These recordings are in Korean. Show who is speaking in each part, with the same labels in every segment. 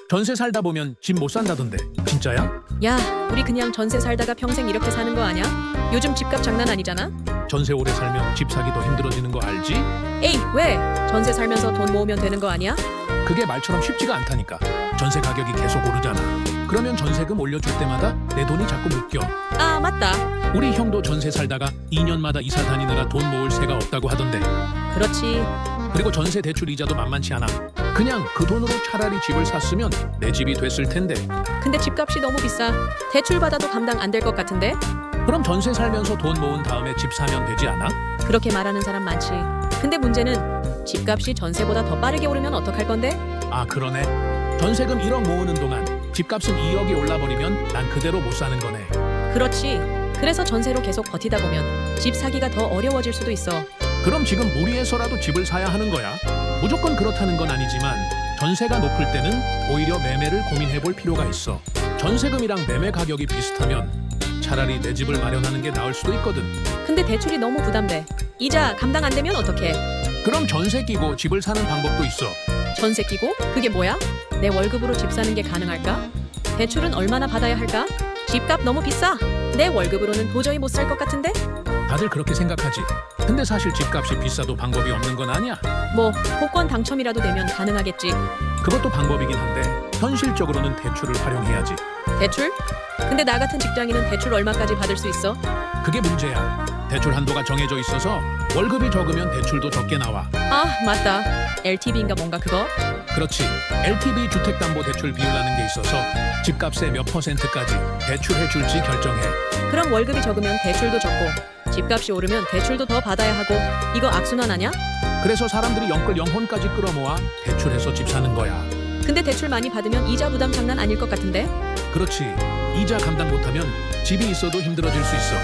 Speaker 1: 전세 살다 보면 집 못 산다던데 진짜야?
Speaker 2: 야, 우리 그냥 전세 살다가 평생 이렇게 사는 거 아냐? 요즘 집값 장난 아니잖아?
Speaker 1: 전세 오래 살면 집 사기도 힘들어지는 거 알지?
Speaker 2: 에이, 왜? 전세 살면서 돈 모으면 되는 거 아니야?
Speaker 1: 그게 말처럼 쉽지가 않다니까. 전세 가격이 계속 오르잖아. 그러면 전세금 올려줄 때마다 내 돈이 자꾸 묶여.
Speaker 2: 아, 맞다.
Speaker 1: 우리 형도 전세 살다가 2년마다 이사 다니느라 돈 모을 새가 없다고 하던데.
Speaker 2: 그렇지.
Speaker 1: 그리고 전세 대출 이자도 만만치 않아. 그냥 그 돈으로 차라리 집을 샀으면 내 집이 됐을 텐데.
Speaker 2: 근데 집값이 너무 비싸. 대출 받아도 감당 안 될 것 같은데?
Speaker 1: 그럼 전세 살면서 돈 모은 다음에 집 사면 되지 않아?
Speaker 2: 그렇게 말하는 사람 많지. 근데 문제는 집값이 전세보다 더 빠르게 오르면 어떡할 건데?
Speaker 1: 아, 그러네. 전세금 1억 모으는 동안 집값은 2억이 올라버리면 난 그대로 못 사는 거네.
Speaker 2: 그렇지. 그래서 전세로 계속 버티다 보면 집 사기가 더 어려워질 수도 있어.
Speaker 1: 그럼 지금 무리해서라도 집을 사야 하는 거야? 무조건 그렇다는 건 아니지만 전세가 높을 때는 오히려 매매를 고민해 볼 필요가 있어. 전세금이랑 매매 가격이 비슷하면 차라리 내 집을 마련하는 게 나을 수도 있거든.
Speaker 2: 근데 대출이 너무 부담돼. 이자 감당 안 되면 어떡해?
Speaker 1: 그럼 전세 끼고 집을 사는 방법도 있어.
Speaker 2: 전세 끼고? 그게 뭐야? 내 월급으로 집 사는 게 가능할까? 대출은 얼마나 받아야 할까? 집값 너무 비싸. 내 월급으로는 도저히 못 살 것 같은데?
Speaker 1: 다들 그렇게 생각하지. 근데 사실 집값이 비싸도 방법이 없는 건 아니야.
Speaker 2: 뭐 복권 당첨이라도 되면 가능하겠지.
Speaker 1: 그것도 방법이긴 한데 현실적으로는 대출을 활용해야지.
Speaker 2: 대출? 근데 나 같은 직장인은 대출 얼마까지 받을 수 있어?
Speaker 1: 그게 문제야. 대출 한도가 정해져 있어서 월급이 적으면 대출도 적게 나와.
Speaker 2: 아, 맞다. LTV인가 뭔가 그거?
Speaker 1: 그렇지. LTV 주택담보대출 비율이라는 게 있어서 집값의 몇 %까지 대출해 줄지 결정해.
Speaker 2: 그럼 월급이 적으면 대출도 적고 집값이 오르면 대출도 더 받아야 하고 이거 악순환 아냐?
Speaker 1: 그래서 사람들이 영끌 영혼까지 끌어모아 대출해서 집 사는 거야.
Speaker 2: 근데 대출 많이 받으면 이자 부담 장난 아닐 것 같은데?
Speaker 1: 그렇지. 이자 감당 못하면 집이 있어도 힘들어질 수 있어.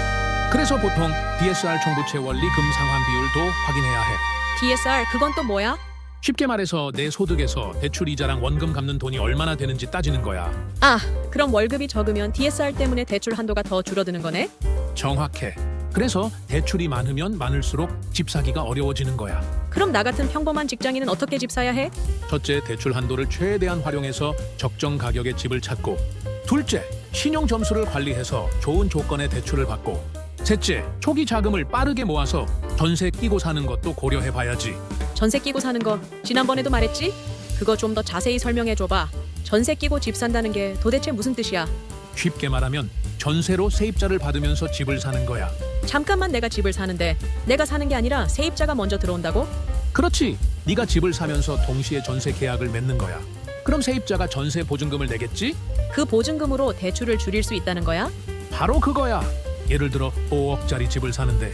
Speaker 1: 그래서 보통 DSR 총부채 원리 금상환 비율도 확인해야 해.
Speaker 2: DSR 그건 또 뭐야?
Speaker 1: 쉽게 말해서 내 소득에서 대출 이자랑 원금 갚는 돈이 얼마나 되는지 따지는 거야.
Speaker 2: 아, 그럼 월급이 적으면 DSR 때문에 대출 한도가 더 줄어드는 거네?
Speaker 1: 정확해. 그래서 대출이 많으면 많을수록 집 사기가 어려워지는 거야.
Speaker 2: 그럼 나 같은 평범한 직장인은 어떻게 집 사야 해?
Speaker 1: 첫째, 대출 한도를 최대한 활용해서 적정 가격의 집을 찾고, 둘째, 신용 점수를 관리해서 좋은 조건의 대출을 받고, 셋째, 초기 자금을 빠르게 모아서 전세 끼고 사는 것도 고려해 봐야지.
Speaker 2: 전세 끼고 사는 거 지난번에도 말했지? 그거 좀 더 자세히 설명해 줘봐. 전세 끼고 집 산다는 게 도대체 무슨 뜻이야?
Speaker 1: 쉽게 말하면 전세로 세입자를 받으면서 집을 사는 거야.
Speaker 2: 잠깐만, 내가 집을 사는데 내가 사는 게 아니라 세입자가 먼저 들어온다고?
Speaker 1: 그렇지. 네가 집을 사면서 동시에 전세 계약을 맺는 거야. 그럼 세입자가 전세 보증금을 내겠지?
Speaker 2: 그 보증금으로 대출을 줄일 수 있다는 거야?
Speaker 1: 바로 그거야. 예를 들어 5억짜리 집을 사는데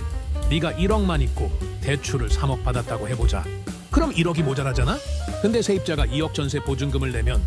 Speaker 1: 네가 1억만 있고 대출을 3억 받았다고 해보자. 그럼 1억이 모자라잖아? 근데 세입자가 2억 전세 보증금을 내면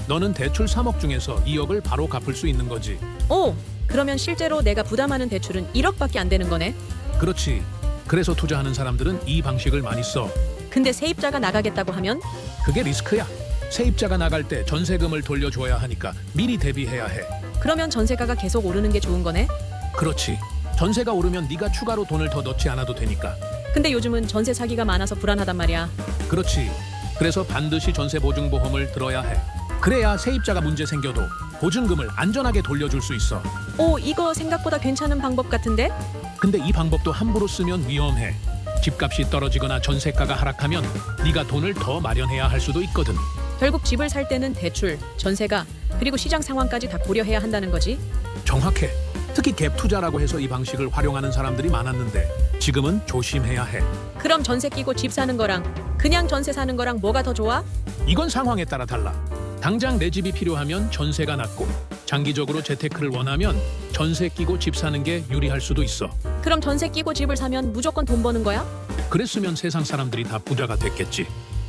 Speaker 1: 너는 대출 3억 중에서 2억을 바로 갚을 수 있는 거지.
Speaker 2: 오, 그러면 실제로 내가 부담하는 대출은 1억밖에 안 되는 거네?
Speaker 1: 그렇지. 그래서 투자하는 사람들은 이 방식을 많이 써.
Speaker 2: 근데 세입자가 나가겠다고 하면?
Speaker 1: 그게 리스크야. 세입자가 나갈 때 전세금을 돌려줘야 하니까 미리 대비해야 해.
Speaker 2: 그러면 전세가가 계속 오르는 게 좋은 거네?
Speaker 1: 그렇지. 전세가 오르면 네가 추가로 돈을 더 넣지 않아도 되니까.
Speaker 2: 근데 요즘은 전세 사기가 많아서 불안하단 말이야.
Speaker 1: 그렇지. 그래서 반드시 전세 보증보험을 들어야 해. 그래야 세입자가 문제 생겨도 보증금을 안전하게 돌려줄 수 있어.
Speaker 2: 오, 이거 생각보다 괜찮은 방법 같은데?
Speaker 1: 근데 이 방법도 함부로 쓰면 위험해. 집값이 떨어지거나 전세가가 하락하면 네가 돈을 더 마련해야 할 수도 있거든.
Speaker 2: 결국 집을 살 때는 대출, 전세가, 그리고 시장 상황까지 다 고려해야 한다는 거지?
Speaker 1: 정확해. 특히 갭 투자라고 해서 이 방식을 활용하는 사람들이 많았는데 지금은 조심해야 해.
Speaker 2: 그럼 전세 끼고 집 사는 거랑 그냥 전세 사는 거랑 뭐가 더 좋아?
Speaker 1: 이건 상황에 따라 달라. 당장 내 집이 필요하면 전세가 낫고 장기적으로 재테크를 원하면 전세 끼고 집 사는 게 유리할 수도 있어.
Speaker 2: 그럼 전세 끼고 집을 사면 무조건 돈 버는 거야?
Speaker 1: 그랬으면 세상 사람들이 다 부자가 됐겠지.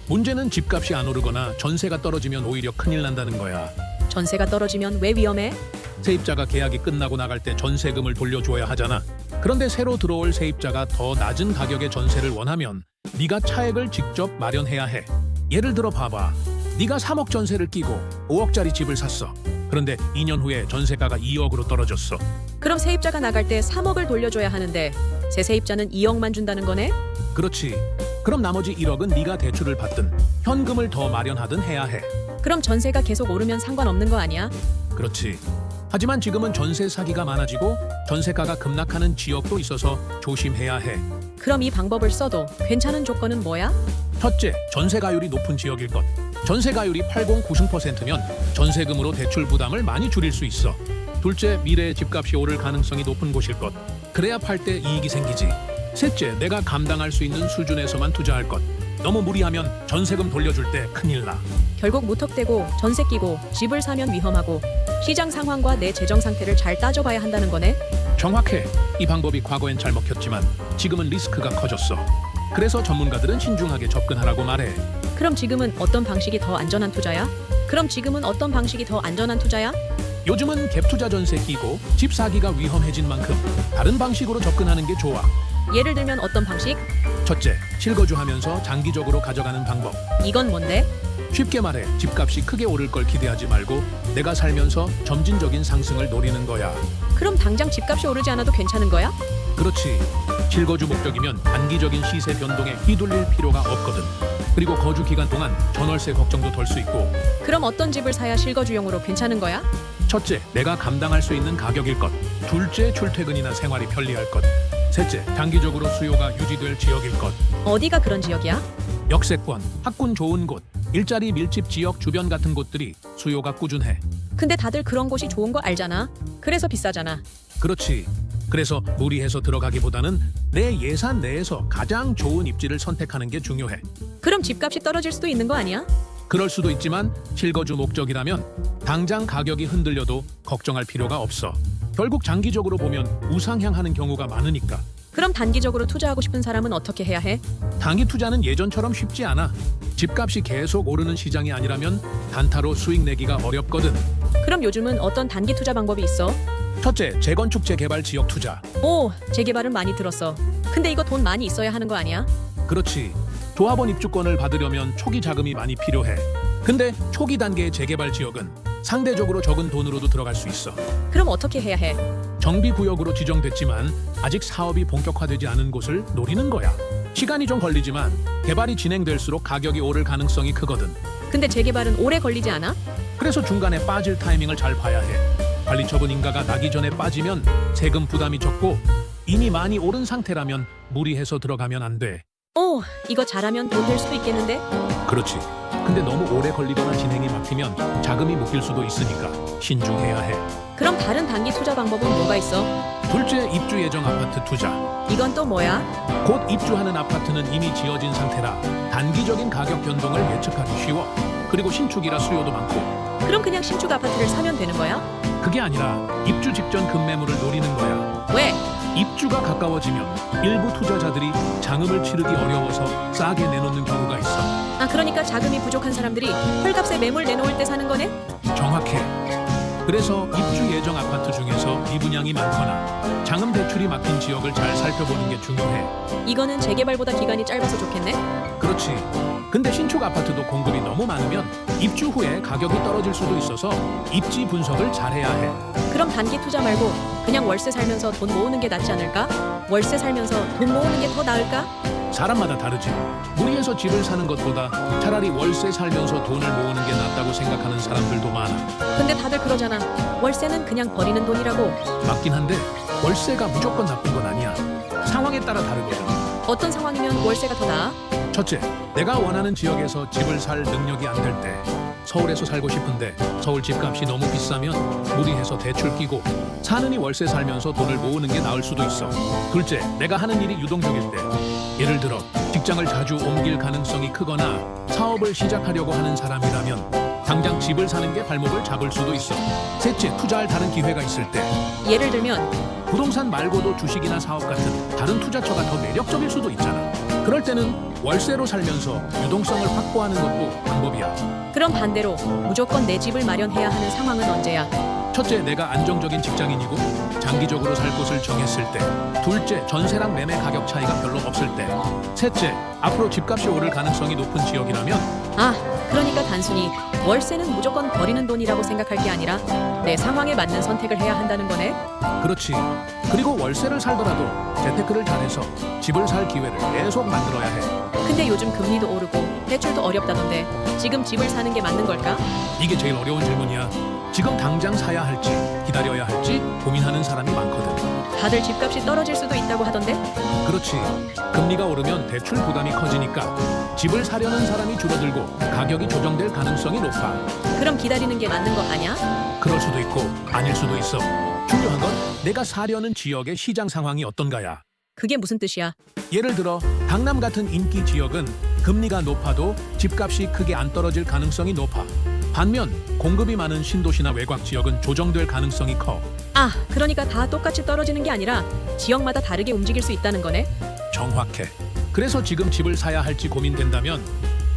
Speaker 1: 문제는 집값이 안 오르거나 전세가 떨어지면 오히려 큰일 난다는 거야.
Speaker 2: 전세가 떨어지면 왜 위험해?
Speaker 1: 세입자가 계약이 끝나고 나갈 때 전세금을 돌려줘야 하잖아. 그런데 새로 들어올 세입자가 더 낮은 가격의 전세를 원하면 네가 차액을 직접 마련해야 해. 예를 들어 봐봐. 네가 3억 전세를 끼고 5억짜리 집을 샀어. 그런데 2년 후에 전세가가 2억으로 떨어졌어.
Speaker 2: 그럼 세입자가 나갈 때 3억을 돌려줘야 하는데 새 세입자는 2억만 준다는 거네?
Speaker 1: 그렇지. 그럼 나머지 1억은 네가 대출을 받든 현금을 더 마련하든 해야 해.
Speaker 2: 그럼 전세가 계속 오르면 상관없는 거 아니야?
Speaker 1: 그렇지. 하지만 지금은 전세 사기가 많아지고 전세가가 급락하는 지역도 있어서 조심해야 해.
Speaker 2: 그럼 이 방법을 써도 괜찮은 조건은 뭐야?
Speaker 1: 첫째, 전세가율이 높은 지역일 것. 전세가율이 80-90%면 전세금으로 대출 부담을 많이 줄일 수 있어. 둘째, 미래에 집값이 오를 가능성이 높은 곳일 것. 그래야 팔 때 이익이 생기지. 셋째, 내가 감당할 수 있는 수준에서만 투자할 것. 너무 무리하면 전세금 돌려줄 때 큰일 나.
Speaker 2: 결국 무턱대고 전세 끼고 집을 사면 위험하고 시장 상황과 내 재정 상태를 잘 따져봐야 한다는 거네.
Speaker 1: 정확해. 이 방법이 과거엔 잘 먹혔지만 지금은 리스크가 커졌어. 그래서 전문가들은 신중하게 접근하라고 말해.
Speaker 2: 그럼 지금은 어떤 방식이 더 안전한 투자야?
Speaker 1: 요즘은 갭투자 전세 끼고 집 사기가 위험해진 만큼 다른 방식으로 접근하는 게 좋아.
Speaker 2: 예를 들면 어떤 방식?
Speaker 1: 첫째, 실거주하면서 장기적으로 가져가는 방법.
Speaker 2: 이건 뭔데?
Speaker 1: 쉽게 말해 집값이 크게 오를 걸 기대하지 말고 내가 살면서 점진적인 상승을 노리는 거야.
Speaker 2: 그럼 당장 집값이 오르지 않아도 괜찮은 거야?
Speaker 1: 그렇지. 실거주 목적이면 단기적인 시세 변동에 휘둘릴 필요가 없거든. 그리고 거주 기간 동안 전월세 걱정도 덜 수 있고.
Speaker 2: 그럼 어떤 집을 사야 실거주용으로 괜찮은 거야?
Speaker 1: 첫째, 내가 감당할 수 있는 가격일 것. 둘째, 출퇴근이나 생활이 편리할 것. 셋째, 장기적으로 수요가 유지될 지역일 것.
Speaker 2: 어디가 그런 지역이야?
Speaker 1: 역세권, 학군 좋은 곳, 일자리 밀집 지역 주변 같은 곳들이 수요가 꾸준해.
Speaker 2: 근데 다들 그런 곳이 좋은 거 알잖아. 그래서 비싸잖아.
Speaker 1: 그렇지. 그래서 무리해서 들어가기보다는 내 예산 내에서 가장 좋은 입지를 선택하는 게 중요해.
Speaker 2: 그럼 집값이 떨어질 수도 있는 거 아니야?
Speaker 1: 그럴 수도 있지만 실거주 목적이라면 당장 가격이 흔들려도 걱정할 필요가 없어. 결국 장기적으로 보면 우상향하는 경우가 많으니까.
Speaker 2: 그럼 단기적으로 투자하고 싶은 사람은 어떻게 해야 해?
Speaker 1: 단기 투자는 예전처럼 쉽지 않아. 집값이 계속 오르는 시장이 아니라면 단타로 수익 내기가 어렵거든.
Speaker 2: 그럼 요즘은 어떤 단기 투자 방법이 있어?
Speaker 1: 첫째, 재건축 재개발 지역 투자.
Speaker 2: 오, 재개발은 많이 들었어. 근데 이거 돈 많이 있어야 하는 거 아니야?
Speaker 1: 그렇지. 조합원 입주권을 받으려면 초기 자금이 많이 필요해. 근데 초기 단계의 재개발 지역은 상대적으로 적은 돈으로도 들어갈 수 있어.
Speaker 2: 그럼 어떻게 해야 해?
Speaker 1: 정비구역으로 지정됐지만 아직 사업이 본격화되지 않은 곳을 노리는 거야. 시간이 좀 걸리지만 개발이 진행될수록 가격이 오를 가능성이 크거든.
Speaker 2: 근데 재개발은 오래 걸리지 않아?
Speaker 1: 그래서 중간에 빠질 타이밍을 잘 봐야 해. 관리처분 인가가 나기 전에 빠지면 세금 부담이 적고 이미 많이 오른 상태라면 무리해서 들어가면 안 돼.
Speaker 2: 오, 이거 잘하면 돈 될 수도 있겠는데?
Speaker 1: 그렇지. 근데 너무 오래 걸리거나 진행이 막히면 자금이 묶일 수도 있으니까 신중해야 해.
Speaker 2: 그럼 다른 단기 투자 방법은 뭐가 있어?
Speaker 1: 둘째, 입주 예정 아파트 투자.
Speaker 2: 이건 또 뭐야?
Speaker 1: 곧 입주하는 아파트는 이미 지어진 상태라 단기적인 가격 변동을 예측하기 쉬워. 그리고 신축이라 수요도 많고.
Speaker 2: 그럼 그냥 신축 아파트를 사면 되는 거야?
Speaker 1: 그게 아니라 입주 직전 급매물을 노리는 거야.
Speaker 2: 왜?
Speaker 1: 입주가 가까워지면 일부 투자자들이 장음을 치르기 어려워서 싸게 내놓는 경우가 있어.
Speaker 2: 아, 그러니까 자금이 부족한 사람들이 헐값에 매물 내놓을 때 사는 거네?
Speaker 1: 정확해. 그래서 입주 예정 아파트 중에서 미분양이 많거나 장음 대출이 막힌 지역을 잘 살펴보는 게 중요해.
Speaker 2: 이거는 재개발보다 기간이 짧아서 좋겠네?
Speaker 1: 그렇지. 근데 신축 아파트도 공급이 너무 많으면 입주 후에 가격이 떨어질 수도 있어서 입지 분석을 잘해야 해.
Speaker 2: 그럼 단기 투자 말고 그냥 월세 살면서 돈 모으는 게 낫지 않을까? 월세 살면서 돈 모으는 게 더 나을까?
Speaker 1: 사람마다 다르지. 무리해서 집을 사는 것보다 차라리 월세 살면서 돈을 모으는 게 낫다고 생각하는 사람들도 많아.
Speaker 2: 근데 다들 그러잖아. 월세는 그냥 버리는 돈이라고.
Speaker 1: 맞긴 한데 월세가 무조건 나쁜 건 아니야. 상황에 따라 다르거든.
Speaker 2: 어떤 상황이면 월세가 더 나아?
Speaker 1: 첫째, 내가 원하는 지역에서 집을 살 능력이 안 될 때. 서울에서 살고 싶은데 서울 집값이 너무 비싸면 무리해서 대출 끼고 사느니 월세 살면서 돈을 모으는 게 나을 수도 있어. 둘째, 내가 하는 일이 유동적일 때. 예를 들어 직장을 자주 옮길 가능성이 크거나 사업을 시작하려고 하는 사람이라면 당장 집을 사는 게 발목을 잡을 수도 있어. 셋째, 투자할 다른 기회가 있을 때.
Speaker 2: 예를 들면
Speaker 1: 부동산 말고도 주식이나 사업 같은 다른 투자처가 더 매력적일 수도 있잖아. 그럴 때는 월세로 살면서 유동성을 확보하는 것도 방법이야.
Speaker 2: 그럼 반대로 무조건 내 집을 마련해야 하는 상황은 언제야?
Speaker 1: 첫째, 내가 안정적인 직장인이고 장기적으로 살 곳을 정했을 때. 둘째, 전세랑 매매 가격 차이가 별로 없을 때. 셋째, 앞으로 집값이 오를 가능성이 높은 지역이라면.
Speaker 2: 아, 그러니까 단순히 월세는 무조건 버리는 돈이라고 생각할 게 아니라 내 상황에 맞는 선택을 해야 한다는 거네?
Speaker 1: 그렇지. 그리고 월세를 살더라도 재테크를 잘해서 집을 살 기회를 계속 만들어야 해.
Speaker 2: 근데 요즘 금리도 오르고 대출도 어렵다던데 지금 집을 사는 게 맞는 걸까?
Speaker 1: 이게 제일 어려운 질문이야. 지금 당장 사야 할지 기다려야 할지 고민하는 사람이 많거든.
Speaker 2: 다들 집값이 떨어질 수도 있다고 하던데
Speaker 1: 그렇지. 금리가 오르면 대출 부담이 커지니까 집을 사려는 사람이 줄어들고 가격이 조정될 가능성이 높아.
Speaker 2: 그럼 기다리는 게 맞는 거 아냐?
Speaker 1: 그럴 수도 있고 아닐 수도 있어. 중요한 건 내가 사려는 지역의 시장 상황이 어떤가야.
Speaker 2: 그게 무슨 뜻이야?
Speaker 1: 예를 들어 강남 같은 인기 지역은 금리가 높아도 집값이 크게 안 떨어질 가능성이 높아. 반면 공급이 많은 신도시나 외곽 지역은 조정될 가능성이 커.
Speaker 2: 아, 그러니까 다 똑같이 떨어지는 게 아니라 지역마다 다르게 움직일 수 있다는 거네.
Speaker 1: 정확해. 그래서 지금 집을 사야 할지 고민된다면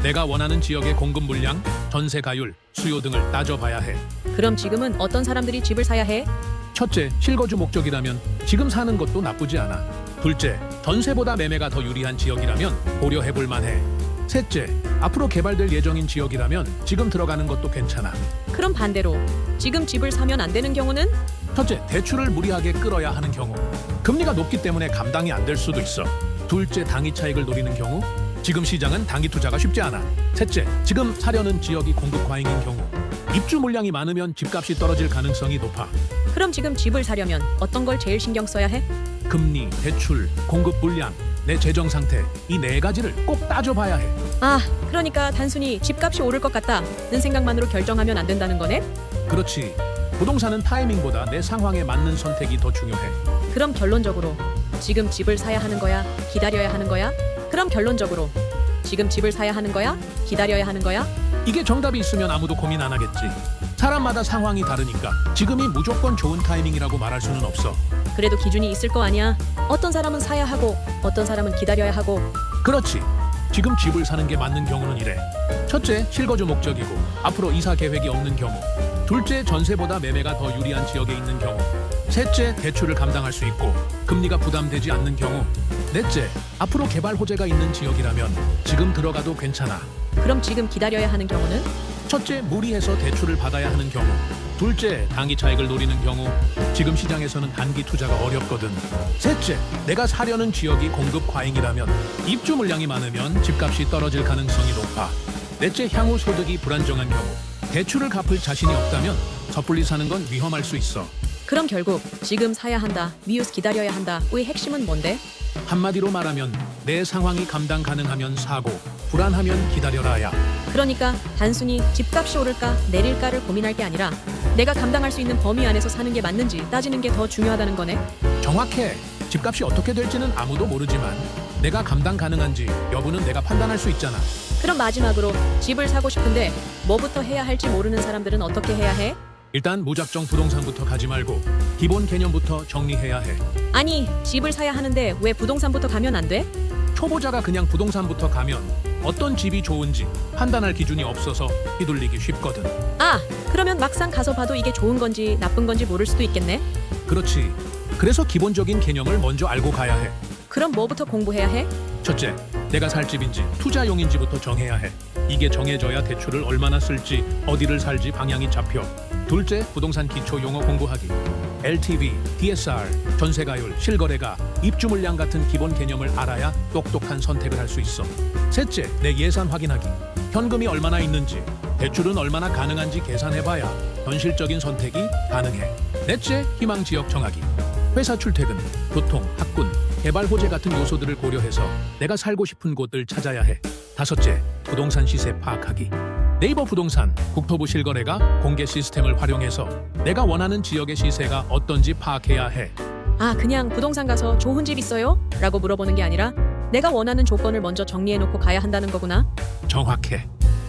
Speaker 1: 내가 원하는 지역의 공급 물량, 전세 가율, 수요 등을 따져봐야 해.
Speaker 2: 그럼 지금은 어떤 사람들이 집을 사야 해?
Speaker 1: 첫째, 실거주 목적이라면 지금 사는 것도 나쁘지 않아. 둘째, 전세보다 매매가 더 유리한 지역이라면 고려해볼 만해. 셋째, 앞으로 개발될 예정인 지역이라면 지금 들어가는 것도 괜찮아.
Speaker 2: 그럼 반대로 지금 집을 사면 안 되는 경우는?
Speaker 1: 첫째, 대출을 무리하게 끌어야 하는 경우. 금리가 높기 때문에 감당이 안 될 수도 있어. 둘째, 당위 차익을 노리는 경우. 지금 시장은 단기 투자가 쉽지 않아. 셋째, 지금 사려는 지역이 공급 과잉인 경우. 입주 물량이 많으면 집값이 떨어질 가능성이 높아.
Speaker 2: 그럼 지금 집을 사려면 어떤 걸 제일 신경 써야 해?
Speaker 1: 금리, 대출, 공급 물량, 내 재정 상태 이 네 가지를 꼭 따져봐야 해.
Speaker 2: 아, 그러니까 단순히 집값이 오를 것 같다는 생각만으로 결정하면 안 된다는 거네?
Speaker 1: 그렇지. 부동산은 타이밍보다 내 상황에 맞는 선택이 더 중요해.
Speaker 2: 그럼 결론적으로 지금 집을 사야 하는 거야? 기다려야 하는 거야? 그럼 결론적으로 지금 집을 사야 하는 거야? 기다려야 하는 거야?
Speaker 1: 이게 정답이 있으면 아무도 고민 안 하겠지. 사람마다 상황이 다르니까 지금이 무조건 좋은 타이밍이라고 말할 수는 없어.
Speaker 2: 그래도 기준이 있을 거 아니야. 어떤 사람은 사야 하고 어떤 사람은 기다려야 하고.
Speaker 1: 그렇지. 지금 집을 사는 게 맞는 경우는 이래. 첫째, 실거주 목적이고 앞으로 이사 계획이 없는 경우. 둘째, 전세보다 매매가 더 유리한 지역에 있는 경우. 셋째, 대출을 감당할 수 있고 금리가 부담되지 않는 경우. 넷째, 앞으로 개발 호재가 있는 지역이라면 지금 들어가도 괜찮아.
Speaker 2: 그럼 지금 기다려야 하는 경우는?
Speaker 1: 첫째, 무리해서 대출을 받아야 하는 경우. 둘째, 단기 차익을 노리는 경우. 지금 시장에서는 단기 투자가 어렵거든. 셋째, 내가 사려는 지역이 공급 과잉이라면 입주 물량이 많으면 집값이 떨어질 가능성이 높아. 넷째, 향후 소득이 불안정한 경우. 대출을 갚을 자신이 없다면 섣불리 사는 건 위험할 수 있어.
Speaker 2: 그럼 결국 지금 사야 한다, 미우스 기다려야 한다의 핵심은 뭔데?
Speaker 1: 한마디로 말하면 내 상황이 감당 가능하면 사고 불안하면 기다려라야.
Speaker 2: 그러니까 단순히 집값이 오를까 내릴까를 고민할 게 아니라 내가 감당할 수 있는 범위 안에서 사는 게 맞는지 따지는 게 더 중요하다는 거네.
Speaker 1: 정확해. 집값이 어떻게 될지는 아무도 모르지만 내가 감당 가능한지 여부는 내가 판단할 수 있잖아.
Speaker 2: 그럼 마지막으로 집을 사고 싶은데 뭐부터 해야 할지 모르는 사람들은 어떻게 해야 해?
Speaker 1: 일단 무작정 부동산부터 가지 말고 기본 개념부터 정리해야 해.
Speaker 2: 아니, 집을 사야 하는데 왜 부동산부터 가면 안 돼?
Speaker 1: 초보자가 그냥 부동산부터 가면 어떤 집이 좋은지 판단할 기준이 없어서 휘둘리기 쉽거든.
Speaker 2: 아, 그러면 막상 가서 봐도 이게 좋은 건지 나쁜 건지 모를 수도 있겠네.
Speaker 1: 그렇지. 그래서 기본적인 개념을 먼저 알고 가야 해.
Speaker 2: 그럼 뭐부터 공부해야 해?
Speaker 1: 첫째, 내가 살 집인지 투자용인지부터 정해야 해. 이게 정해져야 대출을 얼마나 쓸지, 어디를 살지 방향이 잡혀. 둘째, 부동산 기초 용어 공부하기. LTV, DSR, 전세가율, 실거래가, 입주 물량 같은 기본 개념을 알아야 똑똑한 선택을 할 수 있어. 셋째, 내 예산 확인하기. 현금이 얼마나 있는지, 대출은 얼마나 가능한지 계산해봐야 현실적인 선택이 가능해. 넷째, 희망 지역 정하기. 회사 출퇴근, 교통, 학군, 개발 호재 같은 요소들을 고려해서 내가 살고 싶은 곳을 찾아야 해. 다섯째, 부동산 시세 파악하기. 네이버 부동산, 국토부 실거래가 공개 시스템을 활용해서 내가 원하는 지역의 시세가 어떤지 파악해야 해.
Speaker 2: 아, 그냥 부동산 가서 좋은 집 있어요? 라고 물어보는 게 아니라 내가 원하는 조건을 먼저 정리해놓고 가야 한다는 거구나.
Speaker 1: 정확해.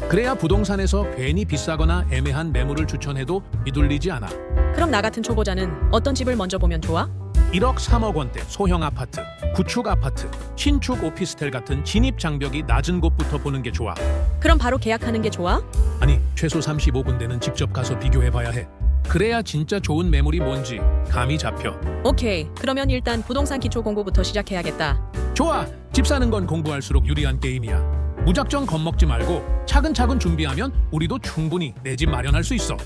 Speaker 1: 그래야 부동산에서 괜히 비싸거나 애매한 매물을 추천해도 휘둘리지 않아.
Speaker 2: 그럼 나 같은 초보자는 어떤 집을 먼저 보면 좋아?
Speaker 1: 1억 3억 원대 소형 아파트, 구축 아파트, 신축 오피스텔 같은 진입 장벽이 낮은 곳부터 보는 게 좋아.
Speaker 2: 그럼 바로 계약하는 게 좋아?
Speaker 1: 아니, 최소 35군데는 직접 가서 비교해봐야 해. 그래야 진짜 좋은 매물이 뭔지 감이 잡혀.
Speaker 2: 오케이, 그러면 일단 부동산 기초 공부부터 시작해야겠다.
Speaker 1: 좋아! 집 사는 건 공부할수록 유리한 게임이야. 무작정 겁먹지 말고 차근차근 준비하면 우리도 충분히 내 집 마련할 수 있어.